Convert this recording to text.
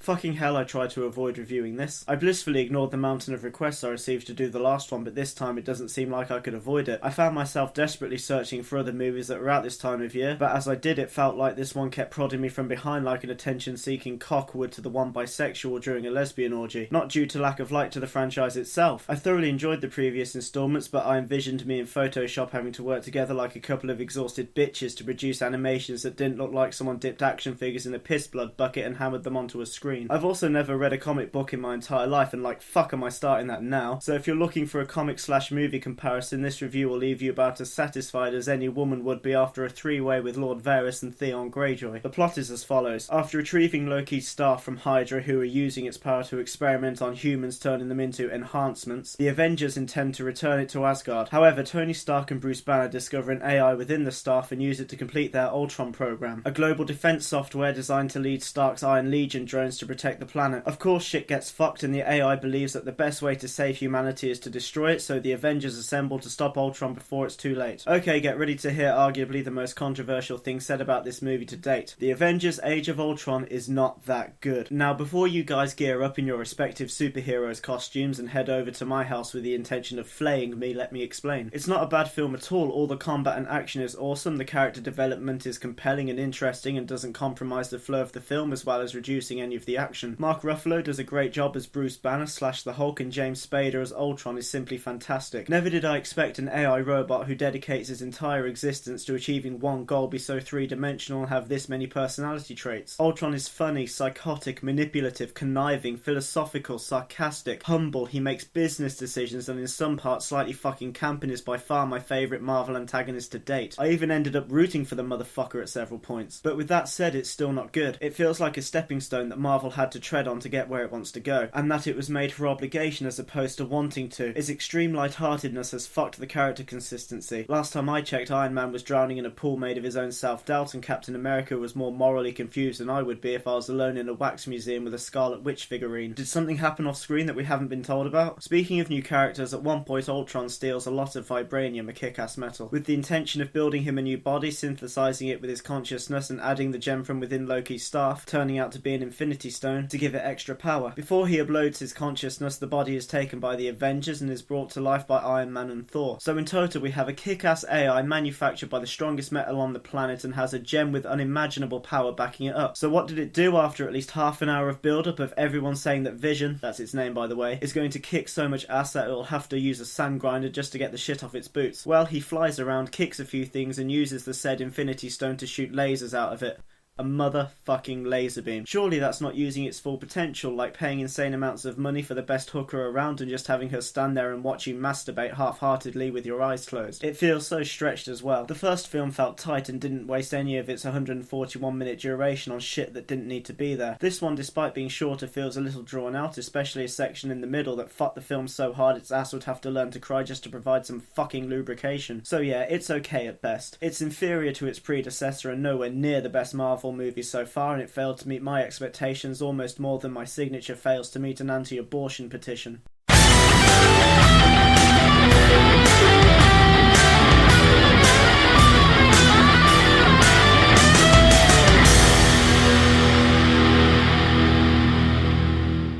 Fucking hell, I tried to avoid reviewing this. I blissfully ignored the mountain of requests I received to do the last one, but this time it doesn't seem like I could avoid it. I found myself desperately searching for other movies that were out this time of year, but as I did, it felt like this one kept prodding me from behind like an attention-seeking cock would to the one bisexual during a lesbian orgy. Not due to lack of like to the franchise itself. I thoroughly enjoyed the previous installments, but I envisioned me in Photoshop having to work together like a couple of exhausted bitches to produce animations that didn't look like someone dipped action figures in a piss blood bucket and hammered them onto a screen. I've also never read a comic book in my entire life, and like fuck am I starting that now? So if you're looking for a comic/movie comparison, this review will leave you about as satisfied as any woman would be after a three-way with Lord Varys and Theon Greyjoy. The plot is as follows. After retrieving Loki's staff from Hydra, who are using its power to experiment on humans, turning them into enhancements, the Avengers intend to return it to Asgard. However, Tony Stark and Bruce Banner discover an AI within the staff and use it to complete their Ultron program, a global defense software designed to lead Stark's Iron Legion drones to protect the planet. Of course, shit gets fucked, and the AI believes that the best way to save humanity is to destroy it, so the Avengers assemble to stop Ultron before it's too late. Okay, get ready to hear arguably the most controversial thing said about this movie to date. The Avengers Age of Ultron is not that good. Now, before you guys gear up in your respective superheroes' costumes and head over to my house with the intention of flaying me, let me explain. It's not a bad film at all the combat and action is awesome, the character development is compelling and interesting and doesn't compromise the flow of the film as well as reducing any of the action. Mark Ruffalo does a great job as Bruce Banner / the Hulk, and James Spader as Ultron is simply fantastic. Never did I expect an AI robot who dedicates his entire existence to achieving one goal be so three-dimensional and have this many personality traits. Ultron is funny, psychotic, manipulative, conniving, philosophical, sarcastic, humble, he makes business decisions, and in some parts slightly fucking camp, and is by far my favourite Marvel antagonist to date. I even ended up rooting for the motherfucker at several points. But with that said, it's still not good. It feels like a stepping stone that Marvel had to tread on to get where it wants to go, and that it was made for obligation as opposed to wanting to. Its extreme lightheartedness has fucked the character consistency. Last time I checked, Iron Man was drowning in a pool made of his own self-doubt, and Captain America was more morally confused than I would be if I was alone in a wax museum with a Scarlet Witch figurine. Did something happen off screen that we haven't been told about? Speaking of new characters, at one point Ultron steals a lot of vibranium, a kick-ass metal, with the intention of building him a new body, synthesizing it with his consciousness and adding the gem from within Loki's staff, turning out to be an Infinity Stone, to give it extra power. Before he uploads his consciousness, the body is taken by the Avengers and is brought to life by Iron Man and Thor. So in total we have a kick-ass AI manufactured by the strongest metal on the planet and has a gem with unimaginable power backing it up. So what did it do after at least half an hour of build-up of everyone saying that Vision, that's its name by the way, is going to kick so much ass that it'll have to use a sand grinder just to get the shit off its boots? Well, he flies around, kicks a few things, and uses the said Infinity Stone to shoot lasers out of it. A motherfucking laser beam. Surely that's not using its full potential, like paying insane amounts of money for the best hooker around and just having her stand there and watch you masturbate half-heartedly with your eyes closed. It feels so stretched as well. The first film felt tight and didn't waste any of its 141-minute duration on shit that didn't need to be there. This one, despite being shorter, feels a little drawn out, especially a section in the middle that fucked the film so hard its ass would have to learn to cry just to provide some fucking lubrication. So yeah, it's okay at best. It's inferior to its predecessor and nowhere near the best Marvel movies so far, and it failed to meet my expectations almost more than my signature fails to meet an anti-abortion petition.